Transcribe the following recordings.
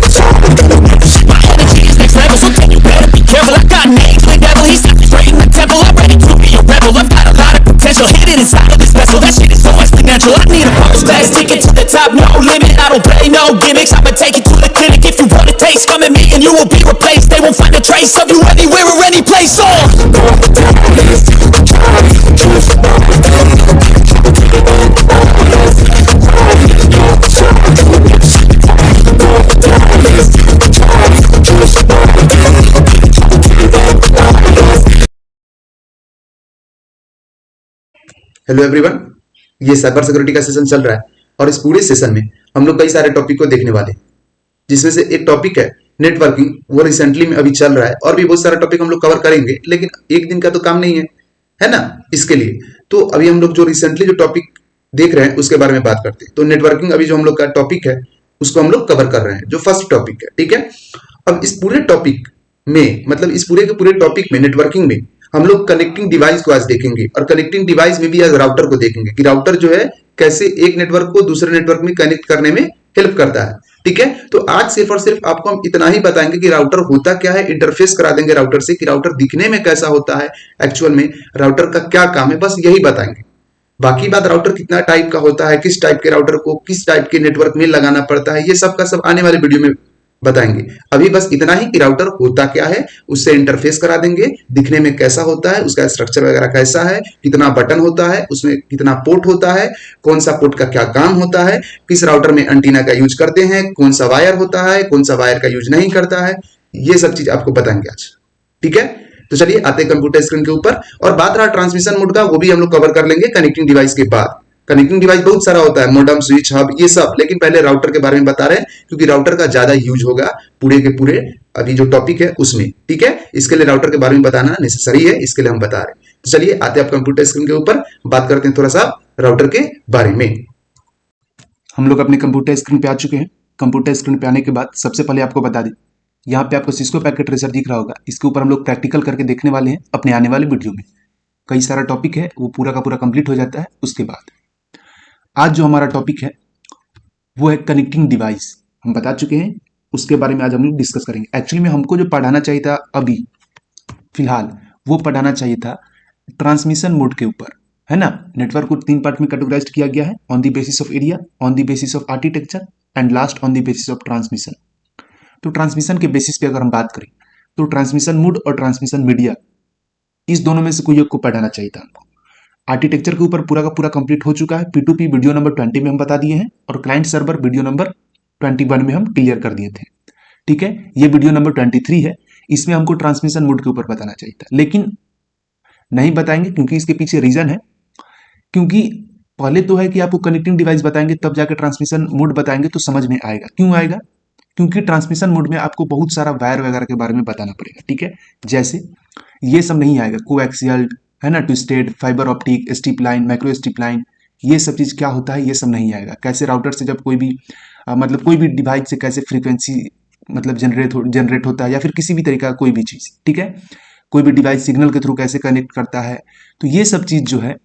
My energy is next level, so then you better be careful. I got names with devil, he's straight in the temple. I'm ready to be a rebel. I've got a lot of potential hidden inside of this vessel. That shit is so exponential. I need a first class ticket to the top, no limit. I don't play no gimmicks. I'ma take you to the clinic if you want a taste. Come at me and you will be replaced. They won't find a trace of you anywhere or any place. Hello everyone, ये cyber security का session चल रहा है और इस पूरे session में हम लोग कई सारे टॉपिक को देखने वाले हैं, जिसमें से एक टॉपिक है नेटवर्किंग। वो रिसेंटली में अभी चल रहा है और भी बहुत सारा टॉपिक हम लोग कवर करेंगे, लेकिन एक दिन का तो काम नहीं है ना। इसके लिए तो अभी हम लोग जो रिसेंटली जो टॉपिक देख रहे हैं उसके बारे में बात करते हैं। तो नेटवर्किंग अभी जो हम लोग का टॉपिक है उसको हम लोग कवर कर रहे हैं, जो फर्स्ट टॉपिक है, ठीक है। अब इस पूरे टॉपिक में, मतलब इस पूरे के पूरे टॉपिक में, नेटवर्किंग में हम लोग कनेक्टिंग डिवाइस को आज देखेंगे और कनेक्टिंग डिवाइस में भी आज राउटर को देखेंगे कि राउटर जो है कैसे एक नेटवर्क को दूसरे नेटवर्क में कनेक्ट करने में हेल्प करता है, ठीक है। तो आज सिर्फ और सिर्फ आपको हम इतना ही बताएंगे कि राउटर होता क्या है, इंटरफेस करा देंगे राउटर से कि राउटर दिखने में कैसा होता है, एक्चुअल में राउटर का क्या काम है, बस यही बताएंगे। बाकी बात राउटर कितना टाइप का होता है, किस टाइप के राउटर को किस टाइप के नेटवर्क में लगाना पड़ता है, ये सब का सब आने वाले वीडियो में बताएंगे। अभी बस इतना ही कि राउटर होता क्या है, उससे इंटरफेस करा देंगे, दिखने में कैसा होता है, उसका स्ट्रक्चर वगैरह कैसा है, कितना बटन होता है, उसमें कितना पोर्ट होता है, कौन सा पोर्ट का क्या काम होता है, किस राउटर में एंटीना का यूज करते हैं, कौन सा वायर होता है, कौन सा वायर का यूज नहीं करता है, ये सब चीज आपको बताएंगे आज, ठीक है। तो चलिए आते हैं कंप्यूटर स्क्रीन के ऊपर। और बात रहा ट्रांसमिशन मोड का, वो भी हम लोग कवर कर लेंगे कनेक्टिंग डिवाइस के बाद। कनेक्टिंग डिवाइस बहुत सारा होता है, मोडम, स्विच, हब, ये सब, लेकिन पहले राउटर के बारे में बता रहे हैं क्योंकि राउटर का ज्यादा यूज होगा पूरे के पूरे अभी जो टॉपिक है उसमें, ठीक है। इसके लिए राउटर के बारे में बताना नेसेसरी है, इसके लिए हम बता रहे हैं। तो चलिए आते हैं आप कंप्यूटर स्क्रीन के ऊपर, बात करते हैं थोड़ा सा राउटर के बारे में। हम लोग अपने कंप्यूटर स्क्रीन पे आ चुके हैं। कंप्यूटर स्क्रीन पे आने के बाद सबसे पहले आपको बता दें, यहाँ पे आपको सिस्को पैकेट ट्रेसर दिख रहा होगा, इसके ऊपर हम लोग प्रैक्टिकल करके देखने वाले हैं अपने आने वाले वीडियो में। कई सारा टॉपिक है, वो पूरा का पूरा कंप्लीट हो जाता है। उसके बाद आज जो हमारा टॉपिक है वो है कनेक्टिंग डिवाइस। हम बता चुके हैं, उसके बारे में आज हम लोग डिस्कस करेंगे। एक्चुअली में हमको जो पढ़ाना चाहिए था अभी फिलहाल, वो पढ़ाना चाहिए था ट्रांसमिशन मोड के ऊपर, है ना। नेटवर्क को 3 पार्ट में कैटेगराइज्ड किया गया है, on the basis of area, on the basis of architecture and last on the basis of transmission. तो ट्रांसमिशन के बेसिस पे अगर हम बात करें तो ट्रांसमिशन मोड और ट्रांसमिशन मीडिया, इस दोनों में से कोई एक को पढ़ाना चाहिए था हमको। आर्किटेक्चर के ऊपर पूरा का पूरा कंप्लीट हो चुका है। P2P वीडियो नंबर 20 में हम बता दिए हैं और क्लाइंट सर्वर वीडियो नंबर 21 में हम क्लियर कर दिए थे, ठीक है। ये वीडियो नंबर 23 है, इसमें हमको ट्रांसमिशन मोड के ऊपर बताना चाहिए था, लेकिन नहीं बताएंगे क्योंकि इसके पीछे रीजन है। क्योंकि पहले तो है कि आपको कनेक्टिंग डिवाइस बताएंगे, तब जाकर ट्रांसमिशन मोड बताएंगे तो समझ में आएगा। क्यों आएगा? क्योंकि ट्रांसमिशन मोड में आपको बहुत सारा वायर वगैरह के बारे में बताना पड़ेगा, ठीक है। जैसे ये सब नहीं आएगा, कोएक्सियल, है ना, twisted, fibre optic, strip line, micro strip line, ये सब चीज क्या होता है, ये सब नहीं आएगा। कैसे राउटर से जब कोई भी मतलब कोई भी डिवाइस से कैसे फ्रीक्वेंसी मतलब जनरेट होता है, या फिर किसी भी तरीका का कोई भी चीज, ठीक है। कोई भी डिवाइस सिग्नल के थ्रू कैसे कनेक्ट करता है, तो ये सब चीज जो है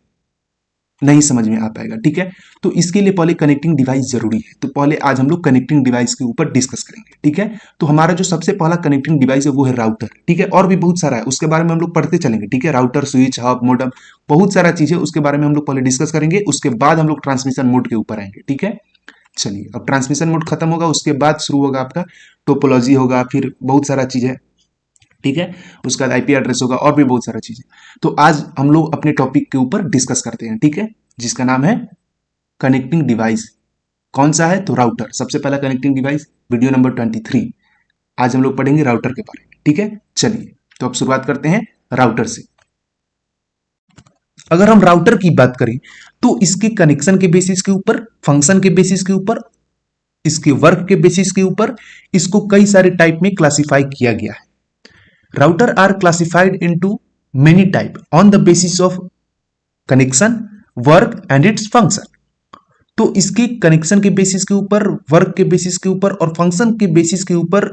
नहीं समझ में आ पाएगा, ठीक है। तो इसके लिए पहले कनेक्टिंग डिवाइस जरूरी है। तो पहले आज हम लोग कनेक्टिंग डिवाइस के ऊपर डिस्कस करेंगे, ठीक है। तो हमारा जो सबसे पहला कनेक्टिंग डिवाइस है वो है राउटर, ठीक है। और भी बहुत सारा है, उसके बारे में हम लोग पढ़ते चलेंगे, ठीक है। राउटर, स्विच, हब, मोडम, बहुत सारा चीज है, उसके बारे में हम लोग पहले डिस्कस करेंगे। उसके बाद हम लोग ट्रांसमिशन मोड के ऊपर आएंगे, ठीक है। चलिए, अब ट्रांसमिशन मोड खत्म होगा, उसके बाद शुरू होगा आपका टोपोलॉजी होगा, फिर बहुत सारा चीज है, ठीक है। उसका आईपी एड्रेस होगा और भी बहुत सारा चीजें। तो आज हम लोग अपने टॉपिक के ऊपर डिस्कस करते हैं, ठीक है, जिसका नाम है कनेक्टिंग डिवाइस। कौन सा है? तो राउटर। सबसे पहला कनेक्टिंग डिवाइस वीडियो नंबर 23। आज हम लोग पढ़ेंगे राउटर के बारे में, ठीक है। चलिए, तो अब शुरुआत करते हैं राउटर से। अगर हम राउटर की बात करें तो इसके कनेक्शन के बेसिस के ऊपर, फंक्शन के बेसिस के ऊपर, इसके वर्क के बेसिस के ऊपर इसको कई सारे टाइप में क्लासिफाई किया गया है। Router are classified into many type on the basis of connection, work and its function. तो इसके कनेक्शन के बेसिस के ऊपर, वर्क के बेसिस के ऊपर और फंक्शन के बेसिस के ऊपर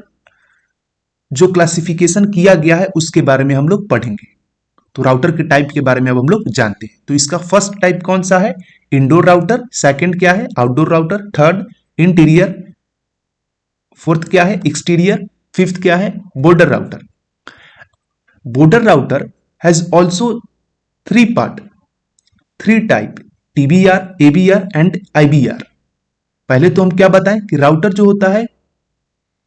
जो क्लासिफिकेशन किया गया है उसके बारे में हम लोग पढ़ेंगे। तो राउटर के टाइप के बारे में अब हम लोग जानते हैं। तो इसका फर्स्ट टाइप कौन सा है? Indoor router. सेकंड क्या है? Outdoor router. Third interior. Fourth क्या है एक्सटीरियर, फिफ्थ क्या है border router. Border router has also three part, three type, TBR, ABR and IBR। पहले तो हम क्या बताएं कि राउटर जो होता है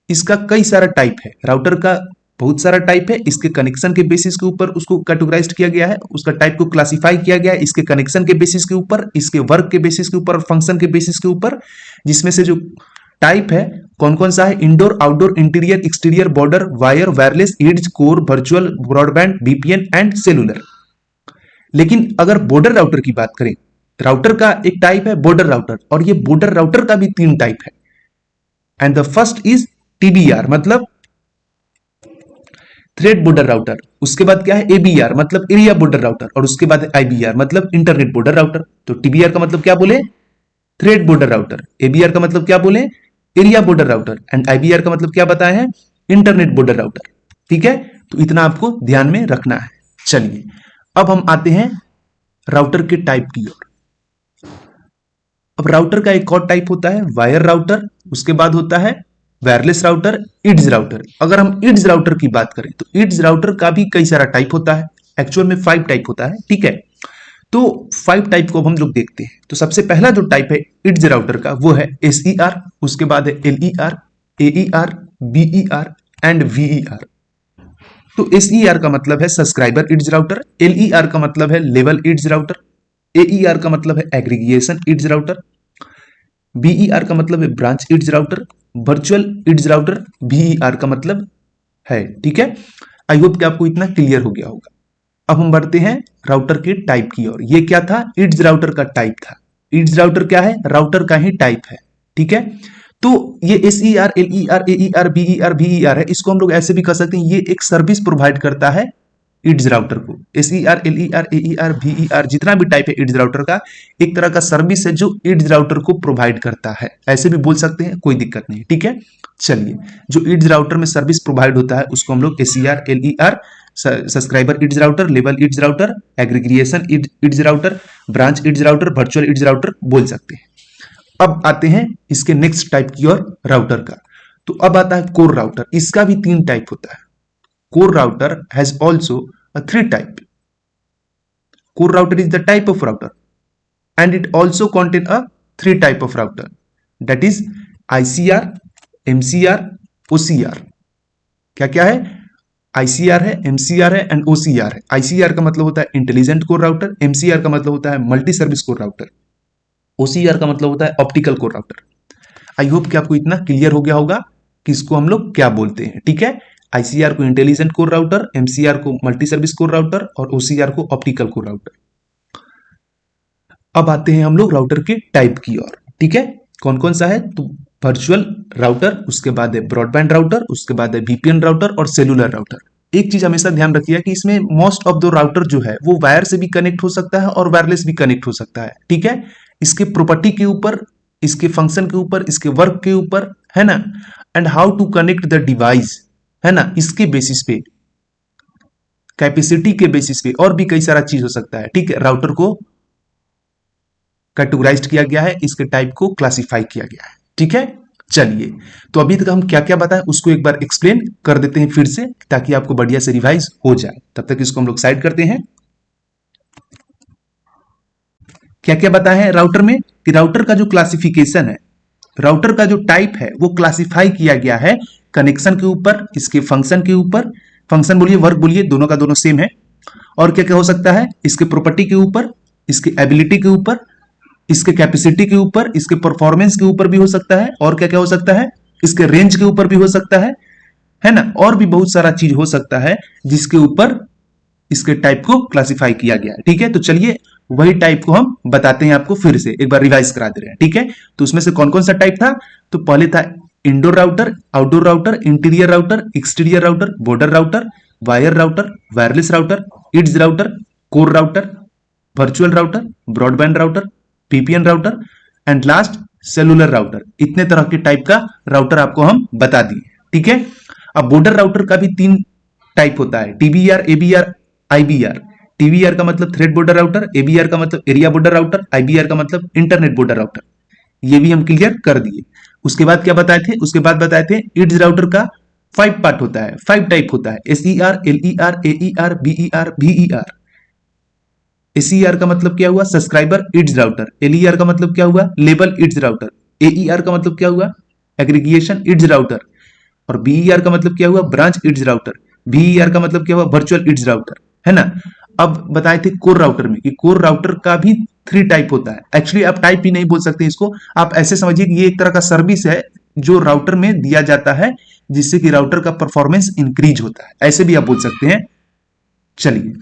इसका कई सारा टाइप है, राउटर का बहुत सारा टाइप है, इसके कनेक्शन के बेसिस के ऊपर उसको कैटेगराइज किया गया है, उसका टाइप को क्लासिफाई किया गया है इसके कनेक्शन के बेसिस के ऊपर, इसके वर्क के बेसिस के ऊपर और फंक्शन के बेसिस के ऊपर, जिसमें से जो टाइप है कौन कौन सा है, indoor, outdoor, interior, exterior, border, wire, wireless, edge, core, virtual, broadband, VPN and cellular. लेकिन अगर बॉर्डर राउटर की बात करें, राउटर का एक टाइप है बॉर्डर राउटर, और ये बॉर्डर राउटर का भी तीन टाइप है। And the first is TBR मतलब थ्रेड बॉर्डर राउटर, उसके बाद क्या है ABR मतलब एरिया बॉर्डर राउटर, और उसके बाद IBR मतलब इंटरनेट बॉर्डर राउटर। तो TBR का मतलब क्या बोले, थ्रेड बॉर्डर राउटर, ABR का मतलब क्या बोले, area border router, and IBR का मतलब क्या बताया है, इंटरनेट बॉर्डर राउटर। ठीक है, तो इतना आपको ध्यान में रखना है। चलिए अब हम आते हैं राउटर के टाइप की ओर। अब राउटर का एक और टाइप होता है वायर राउटर, उसके बाद होता है वायरलेस राउटर, ईड्ज राउटर। अगर हम ईड्ज राउटर की बात करें तो ईड्ज राउटर का भी कई सारा टाइप होता है, एक्चुअल में 5 टाइप होता है। ठीक है, तो 5 टाइप को अब हम लोग देखते हैं। तो सबसे पहला जो टाइप है ईड्ज राउटर का वो है SER, उसके बाद है LER, AER, BER and VER। तो SER का मतलब है सब्सक्राइबर ईड्ज राउटर, LER का मतलब है लेवल ईड्ज राउटर, AER का मतलब है एग्रीगेशन ईड्ज राउटर, BER का मतलब है branch edge router, virtual edge router VER का मतलब है। ठीक है, आई होप कि आपको इतना क्लियर हो गया होगा। अब हम बढ़ते हैं राउटर के टाइप की ओर। ये क्या था, ईड्ज राउटर का टाइप था। ईड्ज राउटर क्या है, राउटर का ही टाइप है। ठीक है, तो ये SER, LER, AER, BER, VER है, इसको हम लोग ऐसे भी कह सकते हैं, ये एक सर्विस प्रोवाइड करता है ईड्ज राउटर को। SER, LER, AER, VER जितना भी टाइप है ईड्ज राउटर का, एक तरह का सर्विस है जो ईड्ज राउटर को प्रोवाइड करता है, ऐसे भी बोल सकते हैं, कोई दिक्कत नहीं। ठीक है, चलिए जो ईड्ज राउटर में सर्विस प्रोवाइड होता है उसको हम लोग SER, LER, subscriber edge router, level edge router, aggregation edge router, branch edge router, virtual edge router बोल सकते हैं। अब आते हैं इसके नेक्स्ट टाइप की ओर राउटर का। तो अब आता है कोर राउटर, इसका भी 3 टाइप होता है। Core router has also a 3 type. Core router is the type of router and it also contain a 3 type of router, that is ICR, MCR, OCR। क्या क्या है, ICR है, MCR है and OCR है। ICR का मतलब होता है इंटेलिजेंट कोर राउटर, MCR का मतलब होता है multi service corps router, OCR का मतलब होता है optical core router. I hope कि आपको इतना क्लियर हो गया होगा कि इसको हम लोग क्या बोलते हैं। ठीक है, ICR को इंटेलिजेंट कोर राउटर, MCR को मल्टी सर्विस कोर राउटर और OCR को ऑप्टिकल कोर राउटर। अब आते हैं हम लोग राउटर के टाइप की ओर। ठीक है, कौन कौन सा है, तो वर्चुअल राउटर, उसके बाद है ब्रॉडबैंड राउटर, उसके बाद है VPN राउटर और सेलुलर राउटर। एक चीज हमेशा ध्यान रखिए कि इसमें मोस्ट ऑफ द राउटर जो है वो वायर से भी कनेक्ट हो सकता है और वायरलेस भी कनेक्ट हो सकता है। ठीक है, इसके प्रॉपर्टी के ऊपर, इसके फंक्शन के ऊपर, इसके वर्क के ऊपर, है ना, and how to connect the device, है ना, इसके बेसिस पे, कैपेसिटी के बेसिस पे और भी कई सारा चीज हो सकता है। ठीक है, राउटर को कैटेगराइज किया गया है, इसके टाइप को क्लासिफाई किया गया है। ठीक है, चलिए तो अभी तक हम क्या क्या बताएं उसको एक बार एक्सप्लेन कर देते हैं फिर से, ताकि आपको बढ़िया से रिवाइज हो जाए। तब तक इसको हम लोग साइड करते हैं। क्या क्या बताया है राउटर में, कि राउटर का जो क्लासिफिकेशन है, राउटर का जो टाइप है वो क्लासिफाई किया गया है कनेक्शन के ऊपर, इसके फंक्शन के ऊपर, फंक्शन बोलिए वर्क बोलिए, दोनों का दोनों सेम है, और क्या क्या हो सकता है, इसके प्रॉपर्टी के ऊपर, इसके एबिलिटी के ऊपर, इसके कैपेसिटी के ऊपर, इसके परफॉर्मेंस के ऊपर भी हो सकता है, और क्या क्या हो सकता है, इसके रेंज के ऊपर भी हो सकता है ना, और भी बहुत सारा चीज हो सकता है जिसके ऊपर इसके टाइप को क्लासिफाई किया गया है। ठीक है, तो चलिए वही टाइप को हम बताते हैं आपको, फिर से एक बार रिवाइज करा दे रहे हैं। ठीक है, तो उसमें से कौन कौन सा टाइप था, तो पहले था indoor router, outdoor router, interior router, exterior router, border router, wire router, wireless router, edge router, core router, virtual router, broadband router, VPN router and last cellular router. इतने तरह के टाइप का राउटर आपको हम बता दिए। ठीक है, अब बॉर्डर राउटर का भी 3 टाइप होता है, TBR, ABR, IBR। TBR का मतलब थ्रेड बॉर्डर राउटर, ABR का मतलब एरिया बॉर्डर राउटर, IBR का मतलब इंटरनेट बॉर्डर राउटर। ये भी हम क्लियर कर दिए। उसके बाद क्या बताए थे, उसके बाद बताए थे इड्स राउटर का 5 पार्ट होता है, 5 टाइप होता है, SER, LER, AER, BER, VER। SER का मतलब क्या हुआ, सब्सक्राइबर इड्स राउटर। LER का मतलब क्या हुआ, लेबल इड्स राउटर। AER का मतलब क्या हुआ, एग्रीगेशन इड्स राउटर। और BER का मतलब क्या हुआ, ब्रांच इड्स राउटर। VER का मतलब क्या हुआ, वर्चुअल इड्स राउटर, है ना। अब बताए थे कोर राउटर में कि कोर राउटर का भी 3 टाइप होता है। एक्चुअली आप टाइप ही नहीं बोल सकते इसको, आप ऐसे समझिए कि ये एक तरह का सर्विस है जो राउटर में दिया जाता है, जिससे कि राउटर का परफॉर्मेंस इंक्रीज होता है, ऐसे भी आप बोल सकते हैं। चलिए,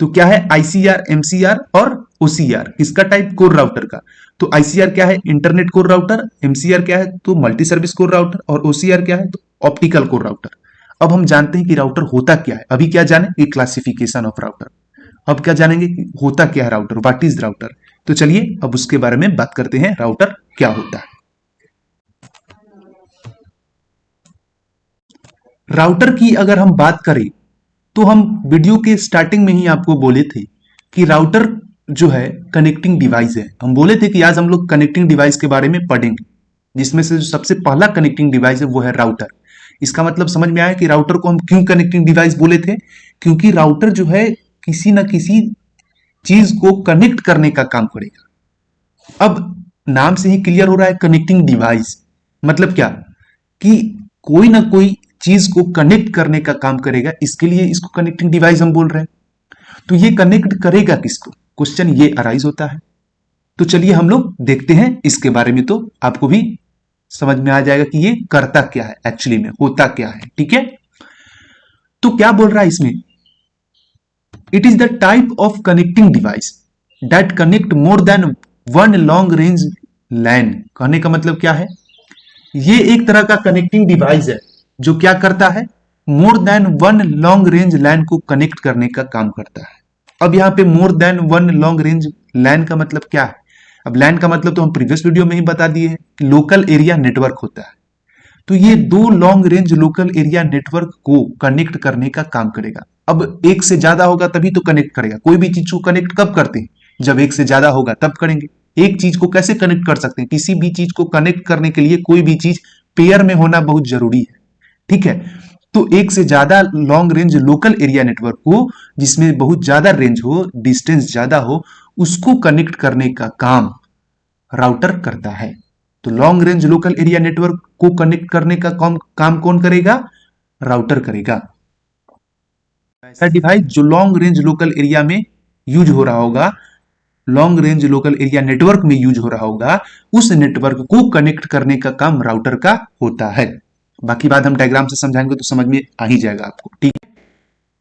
तो क्या है ICR, MCR और OCR, किसका टाइप, कोर राउटर का। तो ICR क्या है, इंटरनेट कोर राउटर। MCR क्या है, तो मल्टी सर्विस कोर राउटर। और OCR क्या है, तो ऑप्टिकल कोर राउटर। अब हम जानते हैं कि राउटर होता क्या है। अभी क्या जाने, ये क्लासिफिकेशन ऑफ राउटर। अब क्या जानेंगे कि होता क्या है राउटर, व्हाट इज राउटर। तो चलिए अब उसके बारे में बात करते हैं, राउटर क्या होता है। राउटर की अगर हम बात करें तो हम वीडियो के स्टार्टिंग में ही आपको बोले थे कि राउटर जो है कनेक्टिंग डिवाइस है। हम बोले थे कि आज हम लोग कनेक्टिंग डिवाइस के बारे में पढ़ेंगे, जिसमें से जो सबसे पहला कनेक्टिंग डिवाइस है वो है राउटर। इसका मतलब समझ में आया कि राउटर को हम क्यों कनेक्टिंग डिवाइस बोले थे, क्योंकि राउटर जो है किसी ना किसी चीज को कनेक्ट करने का काम करेगा। अब नाम से ही क्लियर हो रहा है कनेक्टिंग डिवाइस मतलब क्या, कि कोई ना कोई चीज को कनेक्ट करने का काम करेगा, इसके लिए इसको कनेक्टिंग डिवाइस हम बोल रहे हैं। तो ये कनेक्ट करेगा किसको, क्वेश्चन ये अराइज होता है। तो चलिए हम लोग देखते हैं इसके बारे में, तो आपको भी समझ में आ जाएगा कि ये करता क्या है, एक्चुअली में होता क्या है। ठीक है, तो क्या बोल रहा है इसमें, it is the type of connecting device that connect more than one long range LAN. कहने का मतलब क्या है, ये एक तरह का कनेक्टिंग डिवाइस है जो क्या करता है, more than one long range LAN को कनेक्ट करने का काम करता है। अब यहां पे more than one long range LAN का मतलब क्या है। अब लैन का मतलब तो हम प्रीवियस वीडियो में ही बता दिए हैं कि लोकल एरिया नेटवर्क होता है। तो ये 2 long range local area network को कनेक्ट करने का काम करेगा। अब एक से ज्यादा होगा तभी तो कनेक्ट करेगा। कोई भी चीज को कनेक्ट कब करते हैं, जब एक से ज्यादा होगा तब करेंगे। एक चीज को कैसे कनेक्ट कर सकते हैं, किसी भी चीज को कनेक्ट करने के लिए कोई भी चीज पेयर में होना बहुत जरूरी है। ठीक है, तो एक से ज्यादा long range local area network को, जिसमें बहुत ज्यादा रेंज हो, डिस्टेंस ज्यादा हो, उसको कनेक्ट करने का काम राउटर करता है। तो long range local area network को कनेक्ट करने का काम कौन करेगा, राउटर करेगा। ऐसा डिवाइस जो लॉन्ग रेंज लोकल एरिया में यूज हो रहा होगा, long range local area network में यूज हो रहा होगा, उस नेटवर्क को कनेक्ट करने का काम राउटर का होता है। बाकी बात हम डायग्राम से समझाएंगे तो समझ में आ ही जाएगा आपको। ठीक है,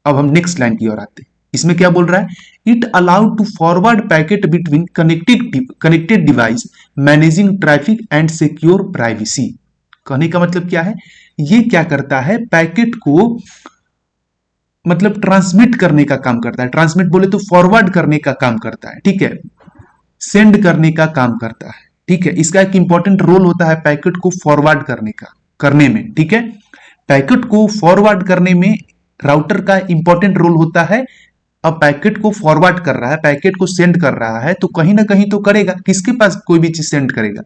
अब हम नेक्स्ट लाइन की ओर आते हैं। इसमें क्या बोल रहा है, it allow to forward packet between connected device managing traffic and secure privacy. कहने का मतलब क्या है, ये क्या करता है, पैकेट को मतलब ट्रांसमिट करने का काम करता है। ट्रांसमिट बोले तो फॉरवर्ड करने का काम करता है। ठीक है, सेंड करने का काम करता है। ठीक है, इसका एक इंपॉर्टेंट रोल होता है पैकेट को फॉरवर्ड करने में। ठीक है, पैकेट को फॉरवर्ड करने में राउटर का इंपॉर्टेंट रोल होता है। अब पैकेट को फॉरवर्ड कर रहा है, पैकेट को सेंड कर रहा है, तो कहीं ना कहीं तो करेगा, किसके पास कोई भी चीज सेंड करेगा।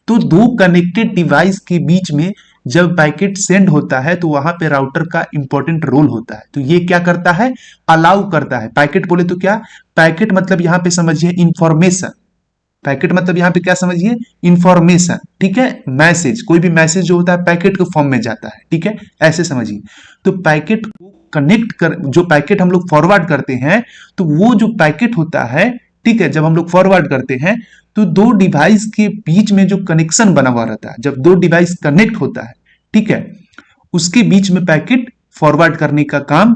तो 2 कनेक्टेड डिवाइस के बीच में जब पैकेट सेंड होता है तो वहां पे राउटर का इंपॉर्टेंट रोल होता है। तो ये क्या करता है, अलाउ करता है। पैकेट बोले तो क्या, पैकेट मतलब यहां पे समझिए इंफॉर्मेशन। पैकेट मतलब यहां पे क्या समझिए, इंफॉर्मेशन। ठीक है, मैसेज, कोई भी मैसेज जो होता है पैकेट के फॉर्म में जाता है। ठीक है, ऐसे समझिए। तो पैकेट को कनेक्ट कर, जो पैकेट हम लोग फॉरवर्ड करते हैं, तो वो जो पैकेट होता है, ठीक है, जब हम लोग फॉरवर्ड करते हैं तो 2 डिवाइस के बीच में जो कनेक्शन बना हुआ रहता है, जब 2 डिवाइस कनेक्ट होता है, ठीक है, उसके बीच में पैकेट फॉरवर्ड करने का काम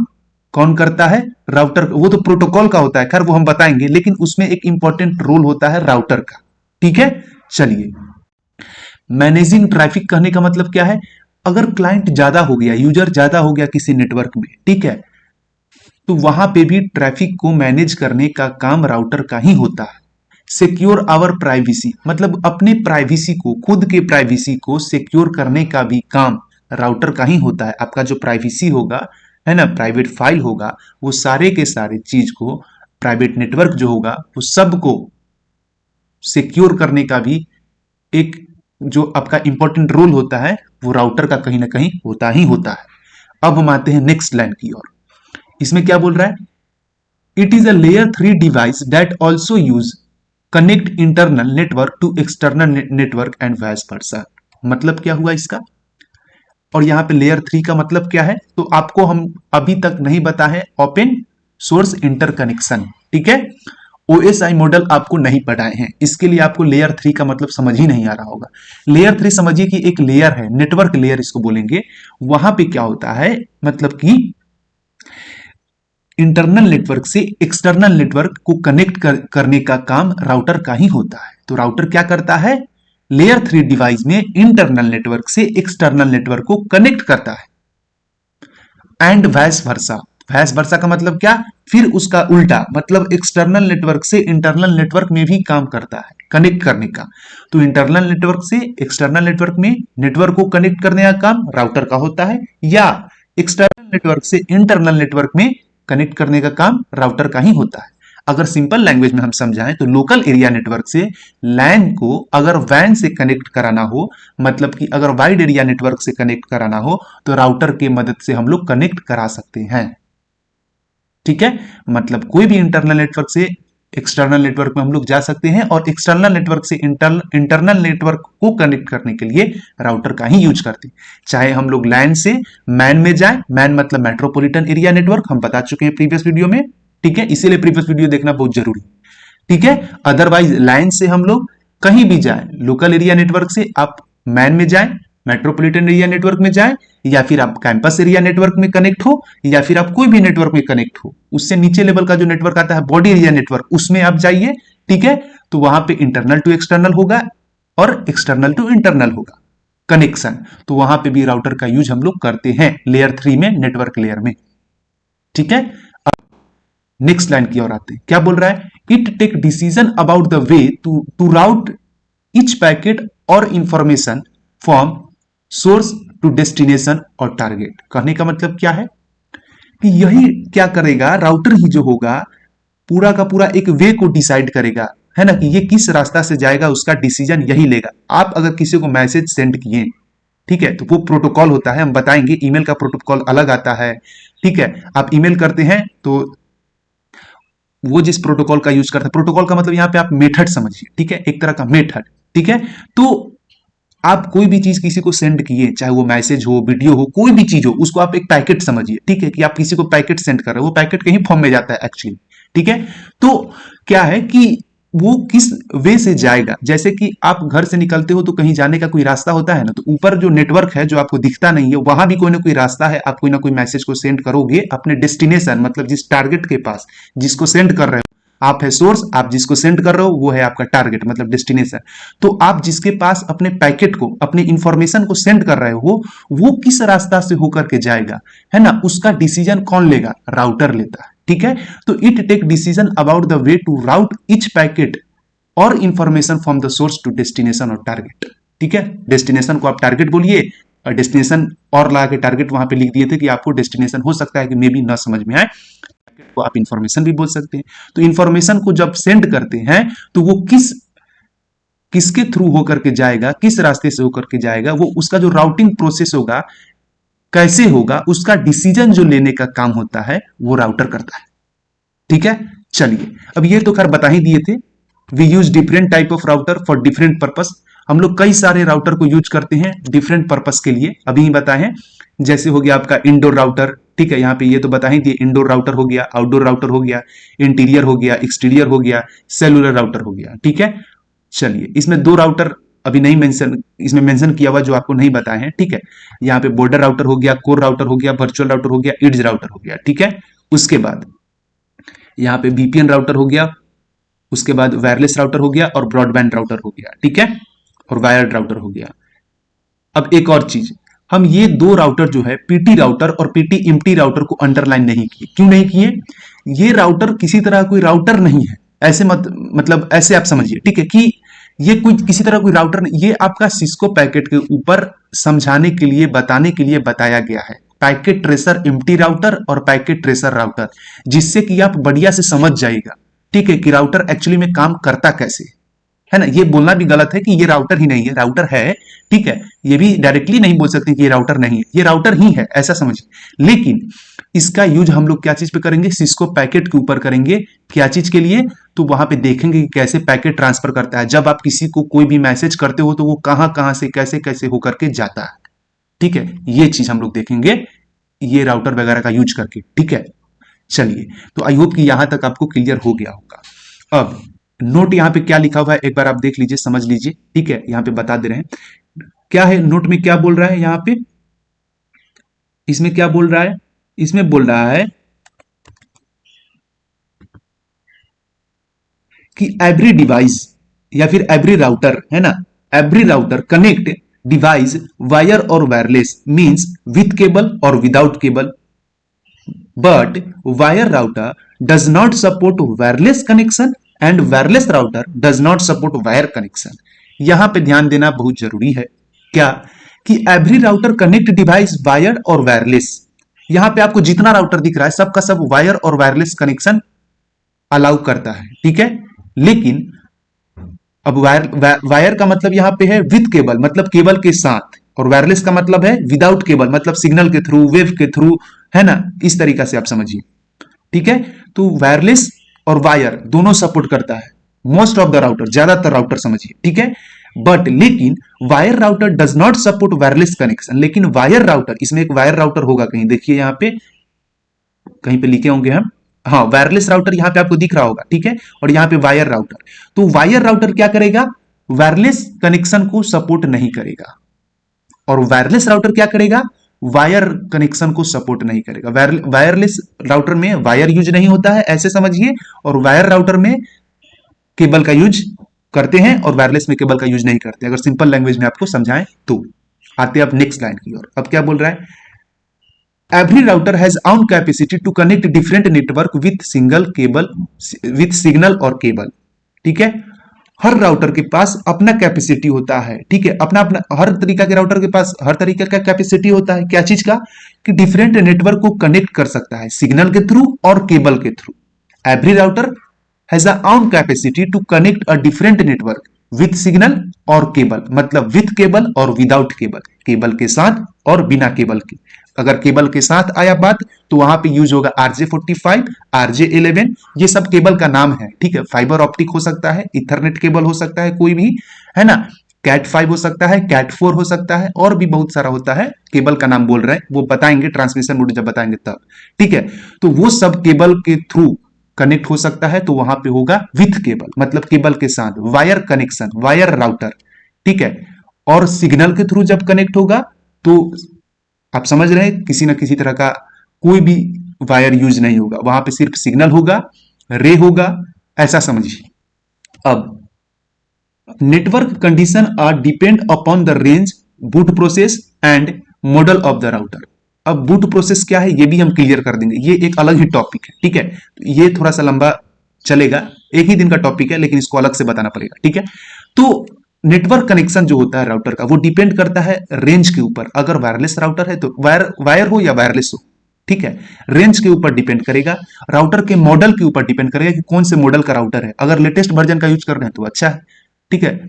कौन करता है, राउटर। वो तो प्रोटोकॉल का होता है, खैर वो हम बताएंगे, लेकिन उसमें एक इंपॉर्टेंट रोल होता है राउटर का। ठीक है, चलिए, मैनेजिंग ट्रैफिक कहने का मतलब क्या है, अगर क्लाइंट ज्यादा हो गया, यूजर ज्यादा हो गया किसी नेटवर्क में, ठीक है, तो वहां पे भी ट्रैफिक को मैनेज करने का काम राउटर का ही होता है। सिक्योर आवर प्राइवेसी मतलब अपने प्राइवेसी को, खुद के प्राइवेसी को सिक्योर करने का भी काम राउटर का ही होता है। आपका जो प्राइवेसी होगा, है ना, प्राइवेट फाइल होगा, वो सारे के सारे चीज को, प्राइवेट नेटवर्क जो होगा वो सबको सिक्योर करने का भी एक जो आपका इंपॉर्टेंट रोल होता है वो राउटर का कहीं ना कहीं होता ही होता है। अब हम आते हैं नेक्स्ट लाइन की ओर। इसमें क्या बोल रहा है, it is a layer 3 device that also use connect internal network to external network and vice versa. मतलब क्या हुआ इसका, और यहां पे लेयर 3 का मतलब क्या है, तो आपको हम अभी तक नहीं बता है ओपन सोर्स इंटरकनेक्शन, ठीक है। ओएसआई मॉडल आपको नहीं पढ़ाए हैं, इसके लिए आपको लेयर 3 का मतलब समझ ही नहीं आ रहा होगा। लेयर 3 समझिए कि एक लेयर है, नेटवर्क लेयर इसको बोलेंगे। वहां पे क्या होता है, मतलब कि इंटरनल नेटवर्क से एक्सटर्नल नेटवर्क को कनेक्ट करने का काम राउटर का ही होता है। तो राउटर क्या करता है, लेयर 3 डिवाइस में इंटरनल नेटवर्क से एक्सटर्नल नेटवर्क को कनेक्ट करता है। And vice versa, vice versa का मतलब क्या, फिर उसका उल्टा, मतलब एक्सटर्नल नेटवर्क से इंटरनल नेटवर्क में भी काम करता है कनेक्ट करने का। तो इंटरनल नेटवर्क से एक्सटर्नल नेटवर्क में नेटवर्क को कनेक्ट करने का काम राउटर का होता है, या एक्सटर्नल नेटवर्क से इंटरनल नेटवर्क में कनेक्ट करने का काम राउटर का ही होता है। अगर सिंपल लैंग्वेज में हम समझाएं तो लोकल एरिया नेटवर्क से लैन को अगर वैन से कनेक्ट कराना हो, मतलब कि अगर वाइड एरिया नेटवर्क से कनेक्ट कराना हो, तो राउटर की मदद से हम लोग कनेक्ट करा सकते हैं, ठीक है। मतलब कोई भी इंटरनल नेटवर्क से एक्सटर्नल नेटवर्क में हम लोग जा सकते हैं, और एक्सटर्नल नेटवर्क से इंटरनल नेटवर्क को कनेक्ट करने के लिए राउटर का ही यूज करते हैं। चाहे हम लोग लैन से मैन में जाए, मैन मतलब मेट्रोपॉलिटन एरिया नेटवर्क, हम बता चुके हैं प्रीवियस वीडियो में, ठीक है, इसीलिए प्रीवियस वीडियो देखना बहुत जरूरी है, ठीक है। अदरवाइज लाइन से हम लोग कहीं भी जाए, लोकल एरिया नेटवर्क से आप मैन में जाए, मेट्रोपॉलिटन एरिया नेटवर्क में जाए, या फिर आप कैंपस एरिया नेटवर्क में कनेक्ट हो, या फिर आप कोई भी नेटवर्क में कनेक्ट हो, उससे नीचे लेवल का जो नेटवर्क आता है बॉडी एरिया नेटवर्क, उसमें आप जाइए, ठीक है। तो वहां पे इंटरनल टू एक्सटर्नल होगा और एक्सटर्नल टू इंटरनल होगा कनेक्शन, तो वहां पे भी राउटर का यूज हम लोग करते हैं लेयर 3 में, नेटवर्क लेयर में, ठीक है। नेक्स्ट लाइन की ओर आते हैं, क्या बोल रहा है, it take decision about the way to route each packet और information from source to destination और टारगेट। कहने का मतलब क्या है कि यही क्या करेगा, राउटर ही जो होगा पूरा का पूरा एक वे को डिसाइड करेगा, है ना, कि ये किस रास्ता से जाएगा, उसका डिसीजन यही लेगा। आप अगर किसी को मैसेज सेंड किए, ठीक है, तो वो प्रोटोकॉल होता है, हम बताएंगे, ईमेल का प्रोटोकॉल अलग आता है, ठीक है। आप ईमेल करते हैं तो वो जिस प्रोटोकॉल का यूज करता है, प्रोटोकॉल का मतलब यहां पे आप मेथड समझिए, ठीक है, एक तरह का मेथड, ठीक है। तो आप कोई भी चीज किसी को सेंड किए, चाहे वो मैसेज हो, वीडियो हो, कोई भी चीज हो, उसको आप एक पैकेट समझिए, ठीक है, कि आप किसी को पैकेट सेंड कर रहे हो, वो पैकेट कहीं फॉर्म में जाता है एक्चुअली, ठीक है। तो क्या है कि वो किस वे से जाएगा, जैसे कि आप घर से निकलते हो तो कहीं जाने का कोई रास्ता होता है ना, तो ऊपर जो नेटवर्क है जो आपको दिखता नहीं है, वहां भी कोई ना कोई रास्ता है, आप कोई ना कोई मैसेज को सेंड करोगे अपने डेस्टिनेशन, मतलब जिस टारगेट के पास जिसको सेंड कर रहे हो, आप है सोर्स, आप जिसको सेंड कर रहे हो वो है आपका टारगेट मतलब डेस्टिनेशन। तो आप जिसके पास अपने पैकेट को, अपने इंफॉर्मेशन को सेंड कर रहे हो, वो किस रास्ता से होकर के जाएगा, है ना, उसका डिसीजन कौन लेगा, राउटर लेता है, ठीक है। तो it take decision about the way to route each packet और information from the source to destination और टारगेट, ठीक है। डेस्टिनेशन को आप टारगेट बोलिए, और डेस्टिनेशन और लगा के टारगेट वहां पे लिख दिए थे कि आपको डेस्टिनेशन हो सकता है कि मे बी ना समझ में आए, को आप इंफॉर्मेशन भी बोल सकते हैं। तो इंफॉर्मेशन को जब सेंड करते हैं तो वो किसके थ्रू होकर के जाएगा, किस रास्ते से होकर के जाएगा, वो उसका जो राउटिंग प्रोसेस होगा कैसे होगा, उसका डिसीजन जो लेने का काम होता है वो राउटर करता है, ठीक है। चलिए, अब ये तो खैर बता ही दिए थे, we use different type of router for different purpose. हम लोग कई सारे राउटर को यूज करते हैं डिफरेंट पर्पस के लिए, अभी ही बताए हैं। जैसे हो गया आपका इंडोर राउटर, ठीक है, यहाँ पे ये तो बता ही दिए, इंडोर राउटर हो गया, आउटडोर राउटर हो गया, इंटीरियर हो गया, एक्सटीरियर हो गया, सेलुलर राउटर हो गया, ठीक है। चलिए, इसमें दो राउटर अभी नहीं इसमें मेंशन किया हुआ जो आपको नहीं बताए हैं, ठीक है। यहाँ पे बॉर्डर राउटर हो गया, कोर राउटर हो गया, वर्चुअल राउटर हो गया, एड्ज राउटर हो गया, ठीक है। उसके बाद यहाँ पे वीपीएन राउटर हो गया, उसके बाद वायरलेस राउटर हो गया, और ब्रॉडबैंड राउटर हो गया, ठीक है, और वायर्ड राउटर हो गया। अब एक और चीज, हम ये दो राउटर जो है पीटी राउटर और पीटी एमटी राउटर को अंडरलाइन नहीं किए, क्यों नहीं किए, ये राउटर किसी तरह कोई राउटर नहीं है, ऐसे मतलब ऐसे आप समझिए, ठीक है, कि ये कोई किसी तरह कोई राउटर नहीं, ये आपका सिस्को पैकेट के ऊपर समझाने के लिए, बताने के लिए बताया गया है, पैकेट ट्रेसर एमटी राउटर और पैकेट ट्रेसर राउटर, जिससे कि आप बढ़िया से समझ जाएगा, ठीक है, कि राउटर एक्चुअली में काम करता कैसे, है ना, ये बोलना भी गलत है कि ये राउटर ही नहीं है, राउटर है, ठीक है, ये भी डायरेक्टली नहीं बोल सकते कि ये राउटर नहीं है, ये राउटर ही है, ऐसा समझिए। लेकिन इसका यूज हम लोग क्या चीज पे करेंगे, सिस्को पैकेट के ऊपर करेंगे। क्या चीज के लिए, तो वहां पे देखेंगे कि कैसे पैकेट ट्रांसफर करता है। जब आप किसी को कोई भी मैसेज करते हो तो वो कहां कहां से कैसे कैसे होकर के जाता है, ठीक है, ये चीज हम लोग देखेंगे ये राउटर वगैरह का यूज करके, ठीक है। चलिए, तो आई होप कि यहां तक आपको क्लियर हो गया होगा। अब नोट यहाँ पे क्या लिखा हुआ है एक बार आप देख लीजिए, समझ लीजिए, ठीक है, यहाँ पे बता दे रहे हैं क्या है नोट में, क्या बोल रहा है यहाँ पे, इसमें क्या बोल रहा है, इसमें बोल रहा है कि एवरी डिवाइस या फिर एवरी राउटर, है ना, every router connect device wire और वायरलेस मींस विथ केबल और without cable, but wire router does not support wireless connection and wireless router does not support wire connection. यहां पे ध्यान देना बहुत जरूरी है, क्या कि every router connect device wire और वायरलेस, यहां पे आपको जितना राउटर दिख रहा है सबका सब वायर और वायरलेस कनेक्शन अलाउ करता है, ठीक है। लेकिन अब वायर का मतलब यहां पे है विथ केबल, मतलब केबल के साथ, और वायरलेस का मतलब है विदाउट केबल, मतलब सिग्नल के थ्रू, वेव के थ्रू, है ना, इस तरीका से आप समझिए, ठीक है। तो वायरलेस और वायर दोनों सपोर्ट करता है मोस्ट ऑफ द राउटर, ज्यादातर राउटर समझिए, ठीक है। बट लेकिन wire router does not support wireless connection, लेकिन वायर राउटर, इसमें एक वायर राउटर होगा कहीं, देखिए यहां पे कहीं पे लिखे होंगे हम, हाँ वायरलेस राउटर यहां पे आपको दिख रहा होगा, ठीक है, और यहां पे वायर राउटर, तो वायर राउटर क्या करेगा, वायरलेस कनेक्शन को सपोर्ट नहीं करेगा, और वायरलेस राउटर क्या करेगा, वायर कनेक्शन को सपोर्ट नहीं करेगा। वायरलेस राउटर में वायर यूज नहीं होता है, ऐसे समझिए, और वायर राउटर में केबल का यूज करते हैं, और वायरलेस में केबल का यूज नहीं करते, अगर सिंपल लैंग्वेज में आपको समझाएं तो। आते हैं अब नेक्स्ट लाइन की ओर, अब क्या बोल रहा है, every router has own capacity to connect different network with single cable, with signal और केबल, ठीक है। हर राउटर के पास अपना कैपेसिटी होता है, ठीक है, अपना अपना, हर तरीका के राउटर के पास हर तरीके का कैपेसिटी होता है, क्या चीज का, कि डिफरेंट नेटवर्क को कनेक्ट कर सकता है सिग्नल के थ्रू और केबल के थ्रू। Every router has a own capacity to connect a different network with signal और केबल, मतलब विथ केबल और विदाउट केबल, केबल के साथ और बिना केबल के। अगर केबल के साथ आया बात तो वहां पे यूज होगा RJ45, RJ11, ये सब केबल का नाम है, ठीक है। फाइबर ऑप्टिक हो सकता है, इथरनेट केबल हो सकता है कोई भी, है ना, कैट5 हो सकता है, कैट4 हो सकता है, और भी बहुत सारा होता है, केबल का नाम बोल रहे हैं, वो बताएंगे ट्रांसमिशन मोड जब बताएंगे तब, ठीक है। तो वो सब केबल के थ्रू कनेक्ट हो सकता है, तो वहां पे होगा विथ केबल, मतलब केबल के साथ, वायर कनेक्शन, वायर राउटर, ठीक है। और सिग्नल के थ्रू जब कनेक्ट होगा तो आप समझ रहे हैं किसी ना किसी तरह का कोई भी वायर यूज नहीं होगा, वहां पे सिर्फ सिग्नल होगा, रे होगा, ऐसा समझिए। अब network condition are depend upon the range, boot process and model of the router. अब बूट प्रोसेस क्या है ये भी हम क्लियर कर देंगे, ये एक अलग ही टॉपिक है, ठीक है, ये थोड़ा सा लंबा चलेगा, एक ही दिन का टॉपिक है, लेकिन इसको अलग से बताना पड़ेगा, ठीक है। तो नेटवर्क कनेक्शन जो होता है राउटर का, वो डिपेंड करता है रेंज के ऊपर, अगर वायरलेस राउटर है तो वायर हो या वायरलेस हो, ठीक है, रेंज के ऊपर डिपेंड करेगा, राउटर के मॉडल के ऊपर डिपेंड करेगा कि कौन से मॉडल का राउटर है, अगर लेटेस्ट वर्जन का यूज कर रहे हैं तो अच्छा है, ठीक है।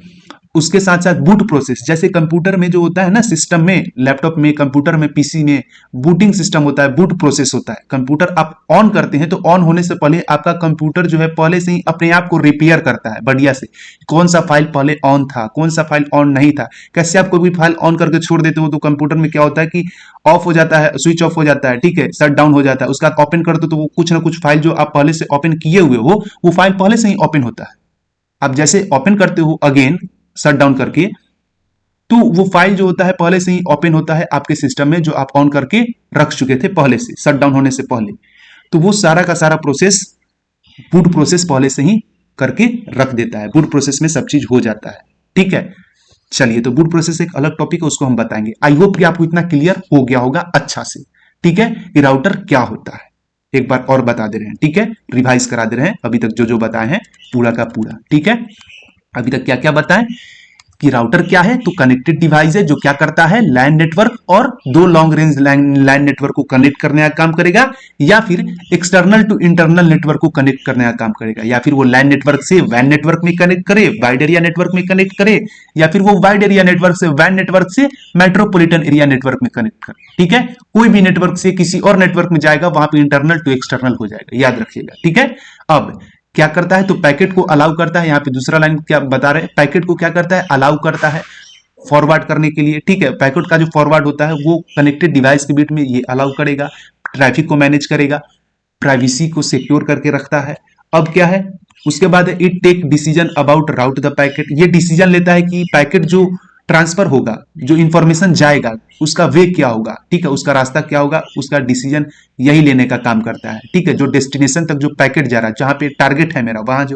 उसके साथ साथ बूट प्रोसेस, जैसे कंप्यूटर में जो होता है ना, सिस्टम में, लैपटॉप में, कंप्यूटर में, पीसी में बूटिंग सिस्टम होता है, बूट प्रोसेस होता है। कंप्यूटर आप ऑन करते हैं तो ऑन होने से पहले आपका कंप्यूटर जो है पहले से ही अपने आप को रिपेयर करता है बढ़िया से, कौन सा फाइल पहले ऑन था, कौन सा फाइल ऑन नहीं था। कैसे आप कोई भी फाइल ऑन करके छोड़ देते हो तो कंप्यूटर में क्या होता है कि ऑफ हो जाता है, स्विच ऑफ हो जाता है, ठीक है, शट डाउन हो जाता है, उसके बाद ओपन करते हो तो वो कुछ ना कुछ फाइल जो आप पहले से ओपन किए हुए हो वो फाइल पहले से ही ओपन होता है। आप जैसे ओपन करते हो अगेन शट डाउन करके, तो वो फाइल जो होता है पहले से ही ओपन होता है आपके सिस्टम में, जो आप ऑन करके रख चुके थे पहले से, शट डाउन होने से पहले। तो वो सारा का सारा प्रोसेस बूट प्रोसेस पहले से ही करके रख देता है, बूट प्रोसेस में सब चीज हो जाता है, ठीक है। चलिए, तो बूट प्रोसेस एक अलग टॉपिक है, उसको हम बताएंगे। आई होप कि आपको इतना क्लियर हो गया होगा अच्छा से, ठीक है, कि राउटर क्या होता है। एक बार और बता दे रहे हैं, ठीक है, रिवाइज करा दे रहे हैं अभी तक जो जो बताए हैं पूरा का पूरा, ठीक है। अभी तक क्या क्या बताएं, कि राउटर क्या है, तो कनेक्टेड डिवाइस है जो क्या करता है, लैन नेटवर्क और दो लॉन्ग रेंज लैन नेटवर्क को कनेक्ट करने का काम करेगा, या फिर एक्सटर्नल टू इंटरनल नेटवर्क को कनेक्ट करने का काम करेगा, या फिर वो लैन नेटवर्क से वैन नेटवर्क में कनेक्ट करे, वाइड एरिया नेटवर्क में कनेक्ट करे, या फिर वो वाइड एरिया नेटवर्क से वैन नेटवर्क से मेट्रोपॉलिटन एरिया नेटवर्क में कनेक्ट करे। ठीक है, कोई भी नेटवर्क से किसी और नेटवर्क में जाएगा, वहां पे इंटरनल टू एक्सटर्नल हो जाएगा, याद रखिएगा। ठीक है, अब क्या करता है, तो पैकेट को अलाउ करता है। यहाँ पे दूसरा लाइन क्या बता रहे हैं, पैकेट को क्या करता है, अलाउ करता है फॉरवर्ड करने के लिए। ठीक है, पैकेट का जो फॉरवर्ड होता है वो कनेक्टेड डिवाइस के बीच में ये अलाउ करेगा, ट्रैफिक को मैनेज करेगा, प्राइवेसी को सिक्योर करके रखता है। अब क्या है, उसके बाद it take decision about route the packet, ये डिसीजन लेता है कि पैकेट जो ट्रांसफर होगा, जो इंफॉर्मेशन जाएगा, उसका वे क्या होगा। ठीक है, उसका रास्ता क्या होगा, उसका डिसीजन यही लेने का काम करता है। ठीक है, जो डेस्टिनेशन तक जो पैकेट जा रहा है, जहां पे टारगेट है मेरा, वहां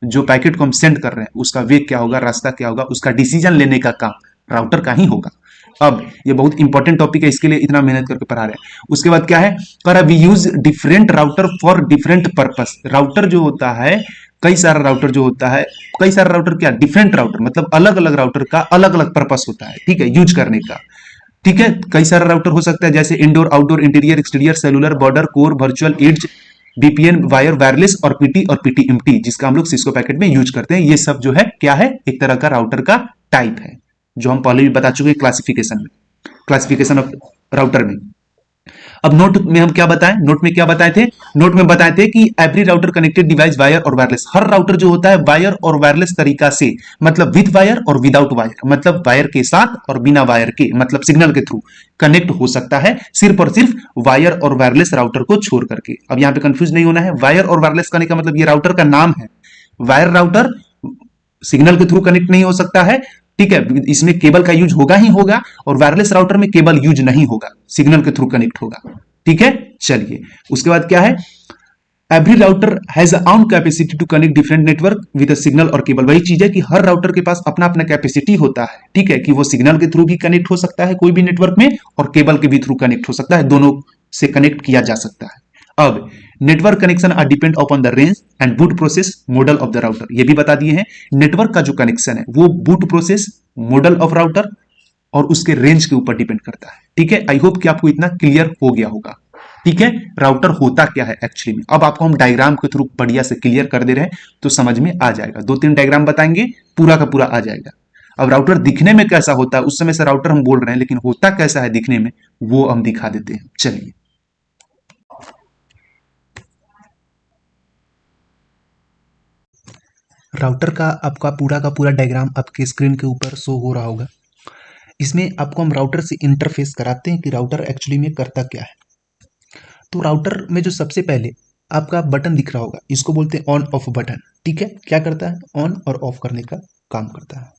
जो पैकेट को हम सेंड कर रहे हैं, उसका वे क्या होगा, रास्ता क्या होगा, उसका डिसीजन लेने का काम राउटर का ही होगा। अब ये बहुत इंपॉर्टेंट टॉपिक है, इसके लिए इतना मेहनत करके पढ़ा रहे हैं। उसके बाद क्या है, पर we use different router for different purpose. Router जो होता है, कई सारा राउटर जो होता है, कई सारा राउटर क्या, डिफरेंट राउटर मतलब अलग अलग राउटर का अलग अलग पर्पस होता है। ठीक है, यूज करने का। ठीक है, कई सारा राउटर हो सकता है, जैसे indoor, outdoor, interior, exterior, cellular, border, core, virtual, edge, VPN, wire, wireless और पीटी और पीटीएमटी, जिसका हम लोग सिस्को पैकेट में यूज करते हैं। ये सब जो है क्या है, एक तरह का राउटर का टाइप है, जो हम पहले भी बता चुके हैं क्लासिफिकेशन में, क्लासिफिकेशन ऑफ राउटर में। अब नोट में हम क्या बताएं, नोट में क्या बताए थे, नोट में बताए थे कि every router connected device wire और वायरलेस, हर राउटर जो होता है वायर और वायरलेस तरीका से, मतलब विद वायर और विदाउट वायर, मतलब वायर के साथ और बिना वायर के, मतलब सिग्नल के थ्रू कनेक्ट हो सकता है, सिर्फ और सिर्फ वायर और वायरलेस राउटर को छोड़ करके। अब यहां पे कंफ्यूज नहीं होना है, वायर और वायरलेस करने का मतलब ये राउटर का नाम है। वायर राउटर सिग्नल के थ्रू कनेक्ट नहीं हो सकता है, ठीक है, इसमें केबल का यूज होगा ही होगा, और वायरलेस राउटर में केबल यूज नहीं होगा, सिग्नल के थ्रू कनेक्ट होगा। ठीक है, चलिए उसके बाद क्या है, every router has own capacity to connect different network with signal और केबल। वही चीज है कि हर राउटर के पास अपना अपना कैपेसिटी होता है। ठीक है, कि वो सिग्नल के थ्रू भी कनेक्ट हो सकता है कोई भी नेटवर्क में, और केबल के भी थ्रू कनेक्ट हो सकता है, दोनों से कनेक्ट किया जा सकता है। अब network connection are depend upon the range and boot process model of the router, ये भी बता दिए हैं। नेटवर्क का जो कनेक्शन है वो boot process model of router और उसके रेंज के ऊपर डिपेंड करता है। ठीक है, आई होप कि आपको इतना क्लियर हो गया होगा। ठीक है, राउटर होता क्या है एक्चुअली में, अब आपको हम डायग्राम के थ्रू बढ़िया से क्लियर कर दे रहे हैं, तो समझ में आ जाएगा। 2-3 डायग्राम बताएंगे, पूरा का पूरा आ जाएगा। अब राउटर दिखने में कैसा होता है, उस समय से राउटर हम बोल रहे हैं, लेकिन होता कैसा है दिखने में, वो हम दिखा देते हैं। चलिए, राउटर का आपका पूरा का पूरा डायग्राम आपके स्क्रीन के ऊपर शो हो रहा होगा। इसमें आपको हम राउटर से इंटरफेस कराते हैं कि राउटर एक्चुअली में करता क्या है। तो राउटर में जो सबसे पहले आपका बटन दिख रहा होगा, इसको बोलते हैं ऑन ऑफ बटन। ठीक है, क्या करता है, ऑन और ऑफ करने का काम करता है।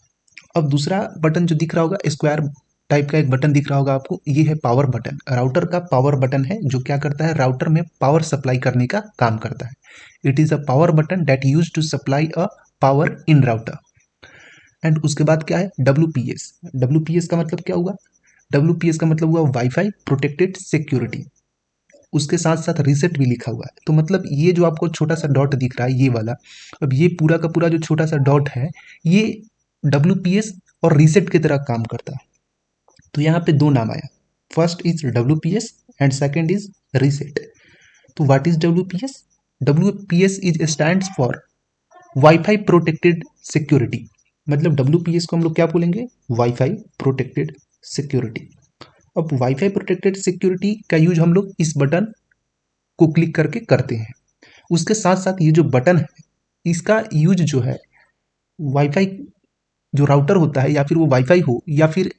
अब दूसरा बटन जो दिख रहा होगा, स्क्वायर टाइप का एक बटन दिख रहा होगा आपको, ये है पावर बटन। राउटर का पावर बटन है, जो क्या करता है, राउटर में पावर सप्लाई करने का काम करता है। It is a power button that use to supply a power in router. And उसके बाद क्या है, WPS। WPS का मतलब क्या हुआ, WPS का मतलब हुआ वाईफाई प्रोटेक्टेड सिक्योरिटी। उसके साथ साथ रीसेट भी लिखा हुआ है। तो मतलब ये जो आपको छोटा सा डॉट दिख रहा है, ये वाला, अब ये पूरा का पूरा जो छोटा सा डॉट है, ये WPS और रीसेट की तरह काम करता है। तो यहाँ पे दो नाम आया, first is WPS and second is reset. तो what is WPS? WPS is stands for wifi protected security. मतलब WPS को हम लोग क्या बोलेंगे, वाईफाई प्रोटेक्टेड सिक्योरिटी। अब वाईफाई प्रोटेक्टेड सिक्योरिटी का यूज हम लोग इस बटन को क्लिक करके करते हैं। उसके साथ साथ ये जो बटन है, इसका यूज जो है वाईफाई जो राउटर होता है, या फिर वो वाईफाई हो या फिर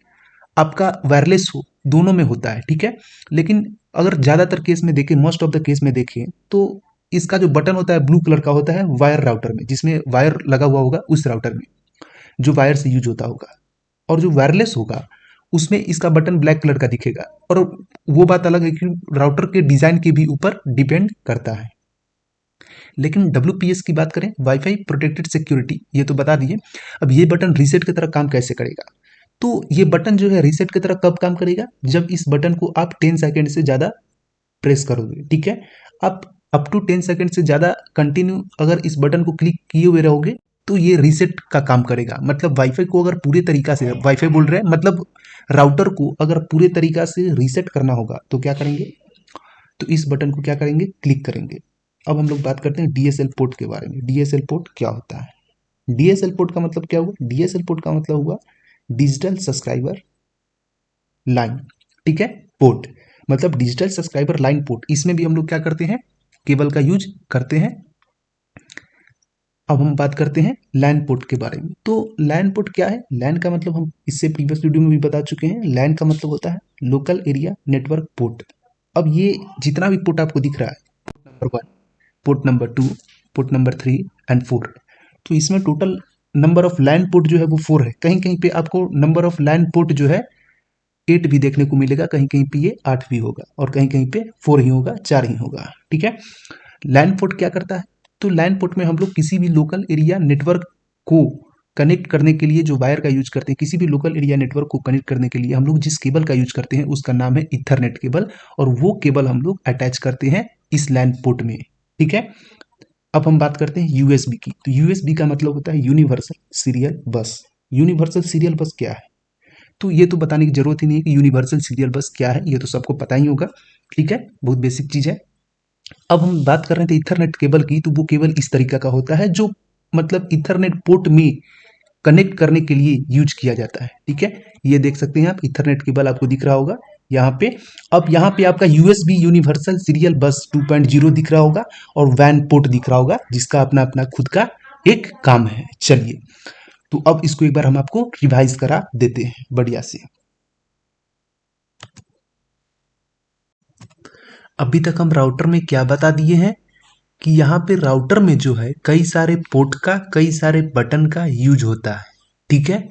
आपका वायरलेस हो, दोनों में होता है। ठीक है, लेकिन अगर ज़्यादातर केस में देखें, मोस्ट ऑफ द केस में देखें, तो इसका जो बटन होता है ब्लू कलर का होता है वायर राउटर में, जिसमें वायर लगा हुआ होगा उस राउटर में, जो वायर से यूज होता होगा। और जो वायरलेस होगा उसमें इसका बटन ब्लैक कलर का दिखेगा। और वो बात अलग है कि राउटर के डिजाइन के भी ऊपर डिपेंड करता है। लेकिन WPS की बात करें, वाईफाई प्रोटेक्टेड सिक्योरिटी, ये तो बता दिए। अब ये बटन रीसेट की तरह काम कैसे करेगा, तो ये बटन जो है रीसेट की तरह कब काम करेगा, जब इस बटन को आप 10 सेकेंड से ज़्यादा प्रेस करोगे। ठीक है, आप अप टू 10 सेकेंड से ज़्यादा कंटिन्यू अगर इस बटन को क्लिक किए हुए रहोगे, तो ये रीसेट का काम करेगा। मतलब वाईफाई को अगर पूरे तरीका से, वाईफाई बोल रहे हैं मतलब राउटर को अगर पूरे तरीका से रीसेट करना होगा तो क्या करेंगे, तो इस बटन को क्या करेंगे, क्लिक करेंगे। अब हम लोग बात करते हैं डीएसएल पोर्ट के बारे में। डीएसएल पोर्ट क्या होता है? डीएसएल पोर्ट का मतलब क्या हुआ? डीएसएल पोर्ट का मतलब हुआ डिजिटल सब्सक्राइबर लाइन, ठीक है। पोर्ट मतलब डिजिटल सब्सक्राइबर लाइन पोर्ट। इसमें भी हम लोग क्या करते हैं, केबल का यूज करते हैं। अब हम बात करते हैं लैन पोर्ट के बारे में। तो लैन पोर्ट क्या है? लैन का मतलब हम इससे प्रीवियस वीडियो में भी बता चुके हैं। लैन का मतलब होता है लोकल एरिया नेटवर्क पोर्ट। अब ये जितना भी पोर्ट आपको दिख रहा है, number 1, port number 2, port number 3 and 4, तो इसमें total number of LAN port जो है वो 4 है। कहीं कहीं पे आपको नंबर ऑफ लैन पोर्ट जो है 8 भी देखने को मिलेगा, कहीं कहीं पे ये 8 भी होगा और कहीं कहीं पे 4 ही होगा, 4 ही होगा, ठीक है। लैन पोर्ट क्या करता है? तो लैन पोर्ट में हम लोग किसी भी लोकल एरिया नेटवर्क को कनेक्ट करने के लिए जो वायर का यूज करते हैं, किसी भी लोकल एरिया नेटवर्क को कनेक्ट करने के लिए हम लोग जिस केबल का यूज करते हैं उसका नाम है इथरनेट केबल, और वो केबल हम लोग अटैच करते हैं इस लैन पोर्ट में, ठीक है। अब हम बात करते हैं यूएसबी की। तो यूएसबी का मतलब होता है यूनिवर्सल सीरियल बस। यूनिवर्सल सीरियल बस क्या है? तो ये तो बताने की जरूरत ही नहीं है कि यूनिवर्सल सीरियल बस क्या है, ये तो सबको पता ही होगा, ठीक है, बहुत बेसिक चीज है। अब हम बात कर रहे थे इथरनेट केबल की। तो वो केबल इस तरीका का होता है जो मतलब इथरनेट पोर्ट में कनेक्ट करने के लिए यूज किया जाता है, ठीक है। ये देख सकते हैं आप, इथरनेट केबल आपको दिख रहा होगा यहाँ पे। अब यहाँ पे आपका यूएसबी यूनिवर्सल सीरियल बस 2.0 दिख रहा होगा और वैन पोर्ट दिख रहा होगा, जिसका अपना अपना खुद का एक काम है। चलिए, तो अब इसको एक बार हम आपको रिवाइज करा देते हैं बढ़िया से। अभी तक हम राउटर में क्या बता दिए हैं कि यहाँ पे राउटर में जो है कई सारे पोर्ट का, कई सारे बटन का यूज होता है, ठीक है,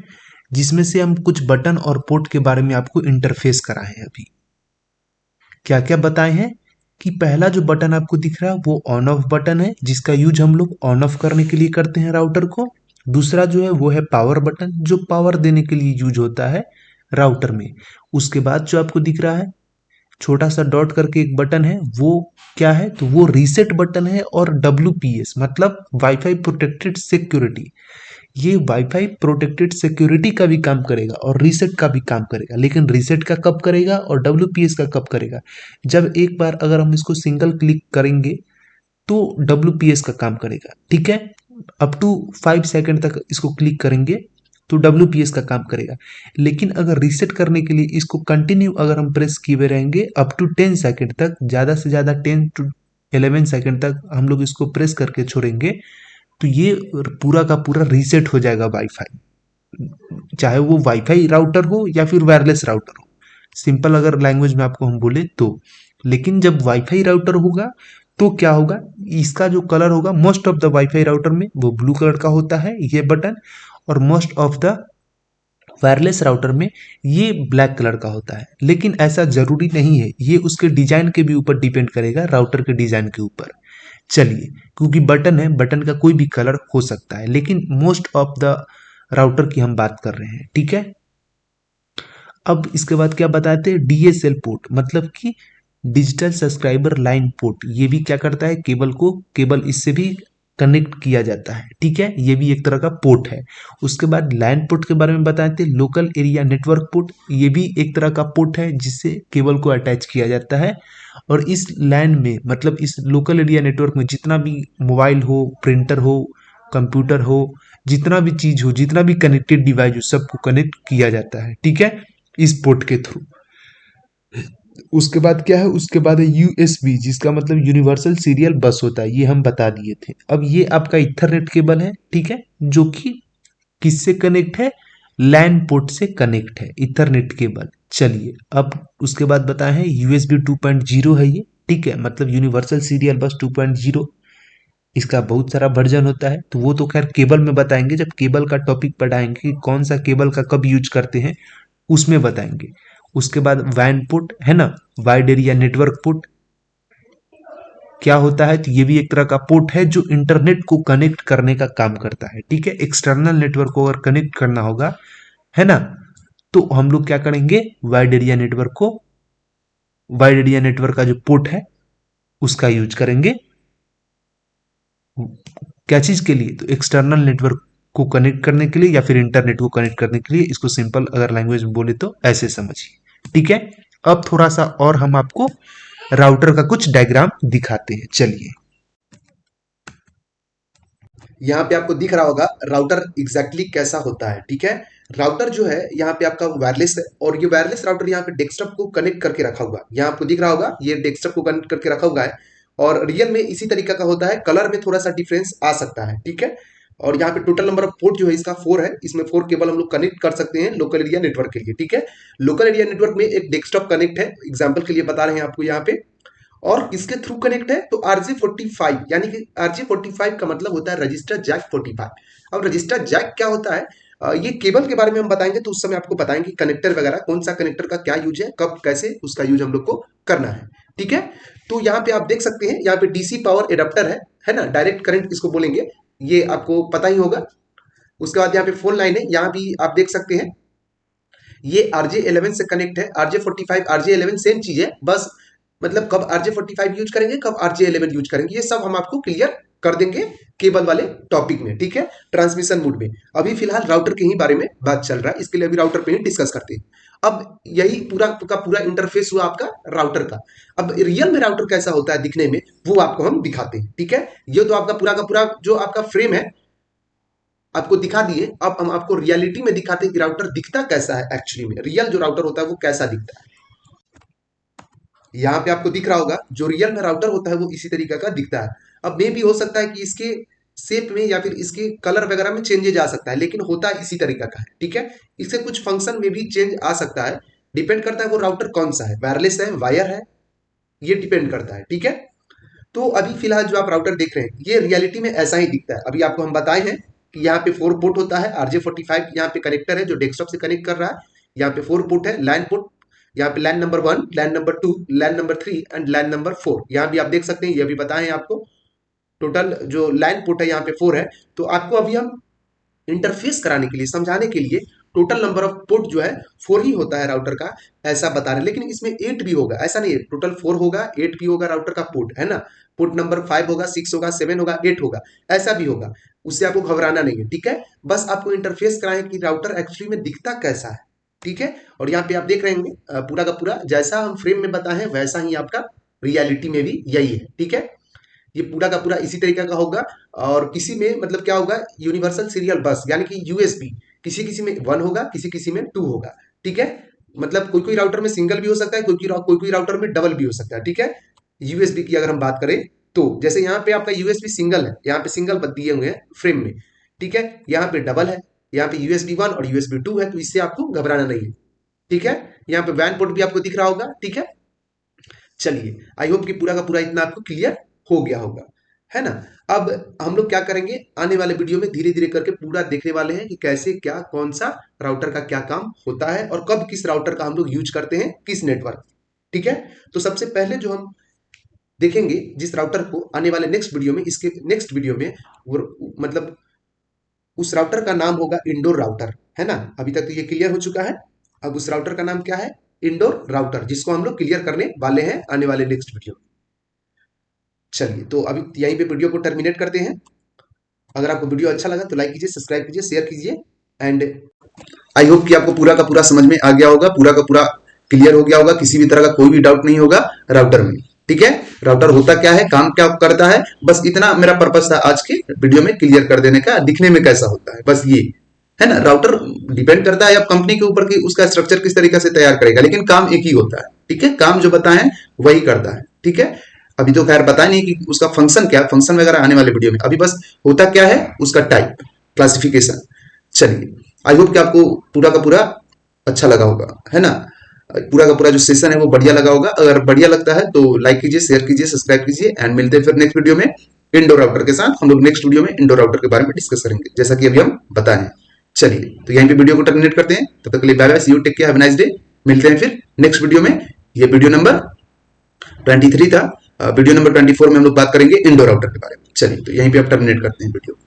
जिसमें से हम कुछ बटन और पोर्ट के बारे में आपको इंटरफेस कराए हैं। अभी क्या क्या बताए हैं कि पहला जो बटन आपको दिख रहा है वो ऑन ऑफ बटन है, जिसका यूज हम लोग ऑन ऑफ करने के लिए करते हैं राउटर को। दूसरा जो है वो है पावर बटन, जो पावर देने के लिए यूज होता है राउटर में। उसके बाद जो आपको दिख रहा है छोटा सा डॉट करके एक बटन है, वो क्या है? तो वो रीसेट बटन है। और WPS मतलब वाईफाई प्रोटेक्टेड सिक्योरिटी, ये वाईफाई प्रोटेक्टेड सिक्योरिटी का भी काम करेगा और रीसेट का भी काम करेगा। लेकिन रीसेट का कब करेगा और WPS का कब करेगा? जब एक बार अगर हम इसको सिंगल क्लिक करेंगे तो WPS का काम करेगा, ठीक है। अप टू 5 सेकंड तक इसको क्लिक करेंगे तो WPS का काम करेगा। लेकिन अगर रीसेट करने के लिए इसको कंटिन्यू अगर हम प्रेस किए हुए रहेंगे अप टू 10 सेकंड तक, ज़्यादा से ज़्यादा 10 to 11 सेकंड तक हम लोग इसको प्रेस करके छोड़ेंगे, तो ये पूरा का पूरा रीसेट हो जाएगा वाईफाई, चाहे वो वाईफाई राउटर हो या फिर वायरलेस राउटर हो। सिंपल अगर लैंग्वेज में आपको हम बोले तो। लेकिन जब वाईफाई राउटर होगा तो क्या होगा, इसका जो कलर होगा most of the wifi router में वो ब्लू कलर का होता है ये बटन, और most of the wireless router में ये ब्लैक कलर का होता है। लेकिन ऐसा जरूरी नहीं है, ये उसके डिजाइन के भी ऊपर डिपेंड करेगा, राउटर के डिजाइन के ऊपर। चलिए, क्योंकि बटन है, बटन का कोई भी कलर हो सकता है, लेकिन मोस्ट ऑफ द राउटर की हम बात कर रहे हैं, ठीक है। अब इसके बाद क्या बताते हैं, DSL पोर्ट मतलब कि डिजिटल सब्सक्राइबर लाइन पोर्ट। ये भी क्या करता है, केबल इससे भी कनेक्ट किया जाता है, ठीक है, ये भी एक तरह का पोर्ट है। उसके बाद लैन पोर्ट के बारे में बताए थे, लोकल एरिया नेटवर्क पोर्ट, ये भी एक तरह का पोर्ट है जिससे केबल को अटैच किया जाता है। और इस लैन में मतलब इस लोकल एरिया नेटवर्क में जितना भी मोबाइल हो, प्रिंटर हो, कंप्यूटर हो, जितना भी चीज हो, जितना भी कनेक्टेड डिवाइस हो, सबको कनेक्ट किया जाता है, ठीक है, इस पोर्ट के थ्रू। उसके बाद क्या है, उसके बाद है USB, जिसका मतलब यूनिवर्सल सीरियल बस होता है, ये हम बता दिए थे। अब ये आपका इथरनेट केबल है, ठीक है, जो कि किससे कनेक्ट है, लैन पोर्ट से कनेक्ट है, इथरनेट केबल। चलिए, अब उसके बाद बताए हैं USB 2.0 है ये, ठीक है, मतलब यूनिवर्सल सीरियल बस 2.0। इसका बहुत सारा वर्जन होता है, तो वो तो खैर केबल में बताएंगे, जब केबल का टॉपिक पढ़ाएंगे कि कौन सा केबल का कब यूज करते हैं उसमें बताएंगे। उसके बाद वैन पोर्ट है ना, वाइड एरिया नेटवर्क पोर्ट क्या होता है, तो ये भी एक तरह का पोर्ट है जो इंटरनेट को कनेक्ट करने का काम करता है, ठीक है। एक्सटर्नल नेटवर्क को अगर कनेक्ट करना होगा, है ना, तो हम लोग क्या करेंगे, वाइड एरिया नेटवर्क का जो पोर्ट है उसका यूज करेंगे। क्या चीज के लिए, तो एक्सटर्नल नेटवर्क को कनेक्ट करने के लिए या फिर इंटरनेट को कनेक्ट करने के लिए। इसको सिंपल अगर लैंग्वेज में बोले तो ऐसे समझिए, ठीक है। अब थोड़ा सा और हम आपको राउटर का कुछ डायग्राम दिखाते हैं, चलिए। यहाँ पे आपको दिख रहा होगा राउटर एग्जैक्टली कैसा होता है, ठीक है। राउटर जो है यहाँ पे आपका वायरलेस है, और ये वायरलेस राउटर यहाँ पे डेस्कटॉप को कनेक्ट करके रखा हुआ है। यहाँ आपको दिख रहा होगा ये डेस्कटॉप को कनेक्ट करके रखा हुआ है, और रियल में इसी तरीका का होता है, कलर में थोड़ा सा डिफरेंस आ सकता है, ठीक है। और यहाँ पे टोटल नंबर ऑफ पोर्ट जो है इसका 4 है, इसमें 4 केबल हम लोग कनेक्ट कर सकते हैं लोकल एरिया नेटवर्क के लिए, ठीक है। लोकल एरिया नेटवर्क में एक डेस्कटॉप कनेक्ट है, एग्जाम्पल के लिए बता रहे हैं आपको यहाँ पे, और किसके थ्रू कनेक्ट है, तो RJ45, यानी कि RJ45 का मतलब होता है रजिस्टर जैक 45। अब रजिस्टर जैक क्या होता है, ये केबल के बारे में हम बताएंगे, तो उस समय आपको बताएंगे कनेक्टर वगैरह, कौन सा कनेक्टर का क्या यूज है, कब कैसे उसका यूज हम लोग को करना है, ठीक है। तो यहाँ पे आप देख सकते हैं, यहाँ पे डीसी पावर एडाप्टर है ना, डायरेक्ट करंट इसको बोलेंगे, ये आपको पता ही होगा। उसके बाद यहाँ पे फोन लाइन है, यहाँ भी आप देख सकते हैं, ये RJ11 से कनेक्ट है। RJ45 RJ11 सेम चीज है, बस मतलब कब RJ45 यूज करेंगे, कब RJ11 यूज करेंगे, ये सब हम आपको क्लियर कर देंगे केबल वाले टॉपिक में, ठीक है, ट्रांसमिशन मोड में। अभी फिलहाल राउटर के ही बारे में बात चल रहा है, इसके लिए अभी राउटर पे ही डिस्कस करते हैं। अब यही पूरा का पूरा इंटरफेस हुआ आपका राउटर का। अब रियल में राउटर कैसा होता है दिखने में, वो आपको हम दिखाते हैं, ठीक है। ये तो आपका पूरा का पूरा जो आपका फ्रेम है आपको दिखा दिए, अब हम आपको रियलिटी में दिखाते हैं कि राउटर दिखता कैसा है, एक्चुअली में रियल जो राउटर होता है वो कैसा दिखता है। यहाँ पे आपको दिख रहा होगा जो रियल में राउटर होता है वो इसी तरीके का दिखता है। अब मे भी हो सकता है कि इसके शेप में या फिर इसके कलर वगैरह में चेंजेज आ सकता है, लेकिन होता इसी तरीका का है, ठीक है। इसके कुछ फंक्शन में भी चेंज आ सकता है, डिपेंड करता है वो राउटर कौन सा है, वायरलेस है, वायर है, ये डिपेंड करता है, ठीक है। तो अभी फिलहाल जो आप राउटर देख रहे हैं ये रियलिटी में ऐसा ही दिखता है। अभी आपको हम बताए हैं कि यहाँ पे 4 पोर्ट होता है, RJ45 यहाँ पे कनेक्टर है जो डेस्कटॉप से कनेक्ट कर रहा है। यहाँ पे 4 पोर्ट है, लैन पोर्ट, यहाँ पे LAN number 1, LAN number 2, LAN number 3 and LAN number 4। यहाँ भी आप देख सकते हैं, ये भी बताए हैं आपको, टोटल जो लैन पोर्ट है यहाँ पे 4 है। तो आपको अभी हम इंटरफेस कराने के लिए, समझाने के लिए, टोटल नंबर ऑफ पोर्ट जो है 4 ही होता है राउटर का, ऐसा बता रहे हैं। लेकिन इसमें 8 भी होगा, ऐसा नहीं है, टोटल 4 होगा, 8 भी होगा राउटर का पोर्ट, है ना। पोर्ट नंबर 5 होगा, 6 होगा, 7 होगा, 8 होगा, ऐसा भी होगा, उससे आपको घबराना नहीं है, ठीक है। बस आपको इंटरफेस कराएं कि राउटर एक्चुअली में दिखता कैसा है, ठीक है। और यहाँ पे आप देख रहे होंगे पूरा का पूरा जैसा हम फ्रेम में बताए हैं वैसा ही आपका रियलिटी में भी यही है, ठीक है। ये पूरा का पूरा इसी तरीके का होगा। और किसी में मतलब क्या होगा, यूनिवर्सल सीरियल बस, यानी कि USB, किसी किसी में 1 होगा, किसी किसी में 2 होगा, ठीक है। मतलब कोई कोई राउटर में सिंगल भी हो सकता है, कोई राउटर में डबल भी हो सकता है, ठीक है। USB की अगर हम बात करें तो जैसे यहाँ पे आपका USB सिंगल है, यहाँ पे सिंगल दिए हुए हैं फ्रेम में, ठीक है। यहाँ पे डबल है, यहाँ पे USB 1 और USB 2 है, तो इससे आपको घबराना नहीं है, ठीक है। यहाँ पे वैन पोर्ट भी आपको दिख रहा होगा, ठीक है। चलिए, आई होप कि पूरा का पूरा इतना आपको क्लियर हो गया होगा, है ना। अब हम लोग क्या करेंगे, आने वाले वीडियो में धीरे धीरे करके पूरा देखने वाले हैं कि कैसे क्या, कौन सा राउटर का क्या काम होता है और कब किस राउटर का हम लोग यूज करते हैं, किस नेटवर्क, ठीक है। तो सबसे पहले जो हम देखेंगे जिस राउटर को आने वाले नेक्स्ट वीडियो में, इसके नेक्स्ट वीडियो में वो मतलब उस राउटर का नाम होगा इंडोर राउटर, है ना। अभी तक तो ये क्लियर हो चुका है। अब उस राउटर का नाम क्या है, इंडोर राउटर, जिसको हम लोग क्लियर करने वाले हैं आने वाले नेक्स्ट वीडियो। चलिए, तो अभी यहीं पे वीडियो को टर्मिनेट करते हैं। अगर आपको वीडियो अच्छा लगा तो लाइक कीजिए, सब्सक्राइब कीजिए, शेयर कीजिए, एंड आई होप कि आपको पूरा का पूरा समझ में आ गया होगा, पूरा का पूरा क्लियर हो गया होगा, किसी भी तरह का कोई भी डाउट नहीं होगा राउटर में, ठीक है। राउटर होता क्या है, काम क्या करता है, बस इतना मेरा पर्पस था आज के वीडियो में क्लियर कर देने का, दिखने में कैसा होता है, बस ये है ना। राउटर डिपेंड करता है अब कंपनी के ऊपर कि उसका स्ट्रक्चर किस तरीके से तैयार करेगा, लेकिन काम एक ही होता है, ठीक है। काम जो बताएं वही करता है, ठीक है। अभी तो खैर बताया नहीं कि उसका फंक्शन क्या, फंक्शन वगैरह आने वाले वीडियो में। अभी बस होता क्या है, उसका टाइप, क्लासिफिकेशन। चलिए, आई होप कि आपको पूरा का पूरा अच्छा लगा होगा, है ना। पूरा का पूरा जो सेशन है वो बढ़िया लगा होगा। अगर बढ़िया लगता है तो लाइक कीजिए, शेयर कीजिए, सब्सक्राइब कीजिए, एंड मिलते हैं फिर नेक्स्ट वीडियो में इंडोर राउटर के साथ। हम लोग नेक्स्ट वीडियो में इंडोर राउटर के बारे में डिस्कस करेंगे, जैसा कि अभी हम बताए हैं। चलिए, तो यहीं पे वीडियो को टर्मिनेट करते हैं। तब तक के लिए bye bye, see you, take care, have a nice day. मिलते हैं फिर नेक्स्ट वीडियो में। ये वीडियो नंबर 23 था। वीडियो नंबर 24 में हम लोग बात करेंगे इंडोर राउटर के बारे में। चलिए, तो यहीं पे आप टर्मिनेट करते हैं वीडियो।